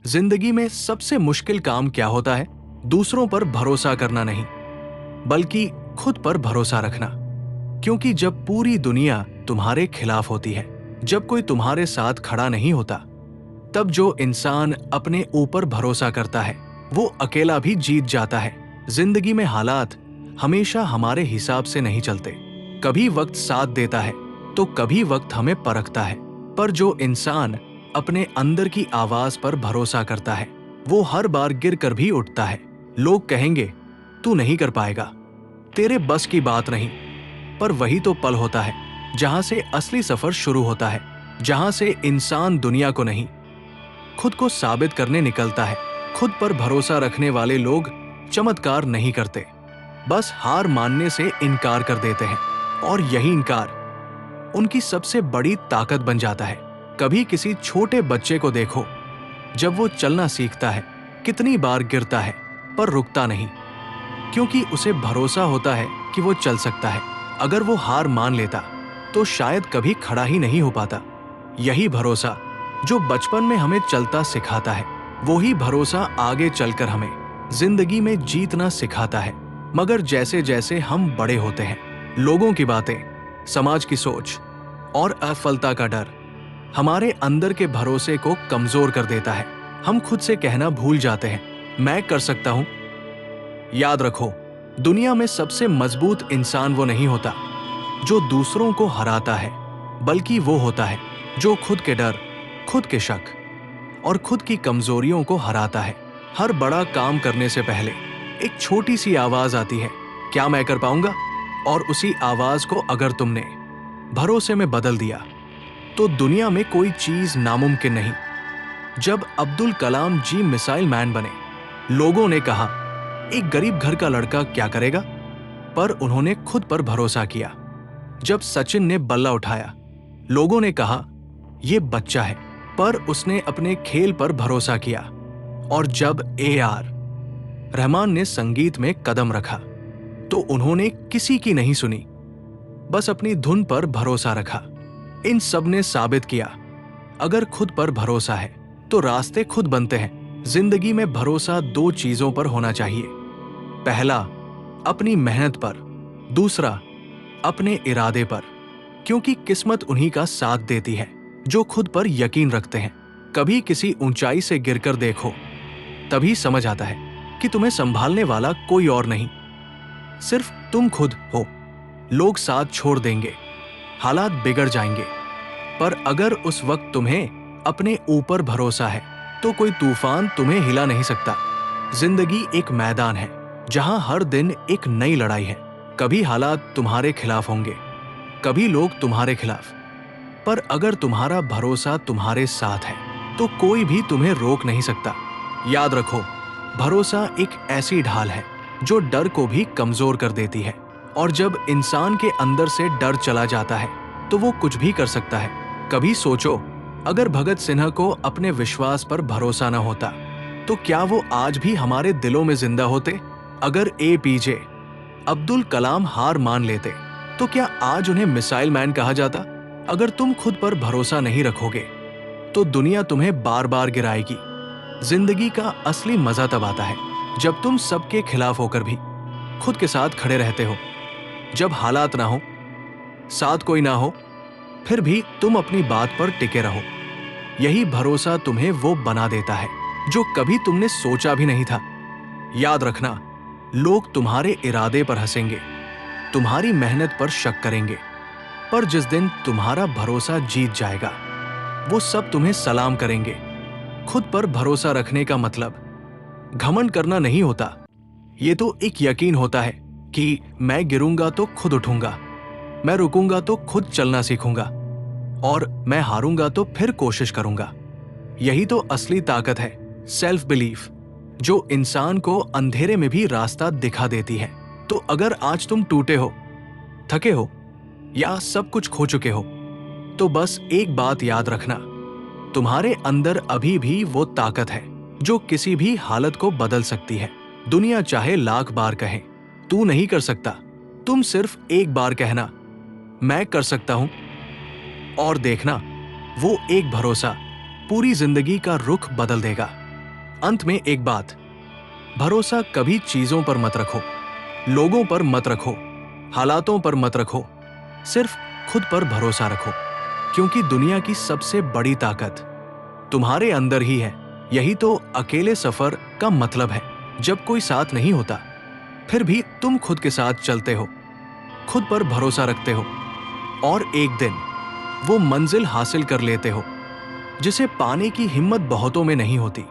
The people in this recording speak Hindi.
जिंदगी में सबसे मुश्किल काम क्या होता है? दूसरों पर भरोसा करना नहीं, बल्कि खुद पर भरोसा रखना। क्योंकि जब पूरी दुनिया तुम्हारे खिलाफ होती है, जब कोई तुम्हारे साथ खड़ा नहीं होता, तब जो इंसान अपने ऊपर भरोसा करता है वो अकेला भी जीत जाता है। जिंदगी में हालात हमेशा हमारे हिसाब से नहीं चलते। कभी वक्त साथ देता है तो कभी वक्त हमें परखता है। पर जो इंसान अपने अंदर की आवाज पर भरोसा करता है वो हर बार गिर कर भी उठता है। लोग कहेंगे तू नहीं कर पाएगा, तेरे बस की बात नहीं, पर वही तो पल होता है जहां से असली सफर शुरू होता है, जहां से इंसान दुनिया को नहीं खुद को साबित करने निकलता है। खुद पर भरोसा रखने वाले लोग चमत्कार नहीं करते, बस हार मानने से इनकार कर देते हैं, और यही इनकार उनकी सबसे बड़ी ताकत बन जाता है। कभी किसी छोटे बच्चे को देखो, जब वो चलना सीखता है कितनी बार गिरता है पर रुकता नहीं, क्योंकि उसे भरोसा होता है कि वो चल सकता है। अगर वो हार मान लेता तो शायद कभी खड़ा ही नहीं हो पाता। यही भरोसा जो बचपन में हमें चलता सिखाता है, वही भरोसा आगे चलकर हमें जिंदगी में जीतना सिखाता है। मगर जैसे जैसे हम बड़े होते हैं, लोगों की बातें, समाज की सोच और असफलता का डर हमारे अंदर के भरोसे को कमजोर कर देता है। हम खुद से कहना भूल जाते हैं, मैं कर सकता हूं। याद रखो, दुनिया में सबसे मजबूत इंसान वो नहीं होता जो दूसरों को हराता है, बल्कि वो होता है जो खुद के डर, खुद के शक और खुद की कमजोरियों को हराता है। हर बड़ा काम करने से पहले एक छोटी सी आवाज आती है, क्या मैं कर पाऊंगा? और उसी आवाज को अगर तुमने भरोसे में बदल दिया तो दुनिया में कोई चीज नामुमकिन नहीं। जब अब्दुल कलाम जी मिसाइल मैन बने, लोगों ने कहा एक गरीब घर का लड़का क्या करेगा, पर उन्होंने खुद पर भरोसा किया। जब सचिन ने बल्ला उठाया, लोगों ने कहा यह बच्चा है, पर उसने अपने खेल पर भरोसा किया। और जब AR रहमान ने संगीत में कदम रखा तो उन्होंने किसी की नहीं सुनी, बस अपनी धुन पर भरोसा रखा। इन सब ने साबित किया, अगर खुद पर भरोसा है तो रास्ते खुद बनते हैं। जिंदगी में भरोसा दो चीजों पर होना चाहिए, पहला अपनी मेहनत पर, दूसरा अपने इरादे पर। क्योंकि किस्मत उन्हीं का साथ देती है जो खुद पर यकीन रखते हैं। कभी किसी ऊंचाई से गिरकर देखो, तभी समझ आता है कि तुम्हें संभालने वाला कोई और नहीं, सिर्फ तुम खुद हो। लोग साथ छोड़ देंगे, हालात बिगड़ जाएंगे, पर अगर उस वक्त तुम्हें अपने ऊपर भरोसा है तो कोई तूफान तुम्हें हिला नहीं सकता। जिंदगी एक मैदान है जहां हर दिन एक नई लड़ाई है। कभी हालात तुम्हारे खिलाफ होंगे, कभी लोग तुम्हारे खिलाफ, पर अगर तुम्हारा भरोसा तुम्हारे साथ है तो कोई भी तुम्हें रोक नहीं सकता। याद रखो, भरोसा एक ऐसी ढाल है जो डर को भी कमजोर कर देती है, और जब इंसान के अंदर से डर चला जाता है तो वो कुछ भी कर सकता है। कभी सोचो, अगर भगत सिन्हा को अपने विश्वास पर भरोसा न होता तो क्या वो आज भी हमारे दिलों में जिंदा होते? अगर APJ अब्दुल कलाम हार मान लेते तो क्या आज उन्हें मिसाइल मैन कहा जाता? अगर तुम खुद पर भरोसा नहीं रखोगे तो दुनिया तुम्हें बार बार गिराएगी। जिंदगी का असली मजा तब आता है जब तुम सबके खिलाफ होकर भी खुद के साथ खड़े रहते हो। जब हालात ना हो, साथ कोई ना हो, फिर भी तुम अपनी बात पर टिके रहो। यही भरोसा तुम्हें वो बना देता है जो कभी तुमने सोचा भी नहीं था। याद रखना, लोग तुम्हारे इरादे पर हंसेंगे, तुम्हारी मेहनत पर शक करेंगे, पर जिस दिन तुम्हारा भरोसा जीत जाएगा वो सब तुम्हें सलाम करेंगे। खुद पर भरोसा रखने का मतलब घमंड करना नहीं होता, ये तो एक यकीन होता है कि मैं गिरूंगा तो खुद उठूंगा, मैं रुकूंगा तो खुद चलना सीखूंगा, और मैं हारूंगा तो फिर कोशिश करूंगा। यही तो असली ताकत है, सेल्फ बिलीफ, जो इंसान को अंधेरे में भी रास्ता दिखा देती है। तो अगर आज तुम टूटे हो, थके हो या सब कुछ खो चुके हो, तो बस एक बात याद रखना, तुम्हारे अंदर अभी भी वो ताकत है जो किसी भी हालत को बदल सकती है। दुनिया चाहे लाख बार कहे तू नहीं कर सकता, तुम सिर्फ एक बार कहना मैं कर सकता हूं, और देखना वो एक भरोसा पूरी जिंदगी का रुख बदल देगा। अंत में एक बात, भरोसा कभी चीजों पर मत रखो, लोगों पर मत रखो, हालातों पर मत रखो, सिर्फ खुद पर भरोसा रखो। क्योंकि दुनिया की सबसे बड़ी ताकत तुम्हारे अंदर ही है। यही तो अकेले सफर का मतलब है। जब कोई साथ नहीं होता, फिर भी तुम खुद के साथ चलते हो, खुद पर भरोसा रखते हो, और एक दिन वो मंजिल हासिल कर लेते हो जिसे पाने की हिम्मत बहुतों में नहीं होती।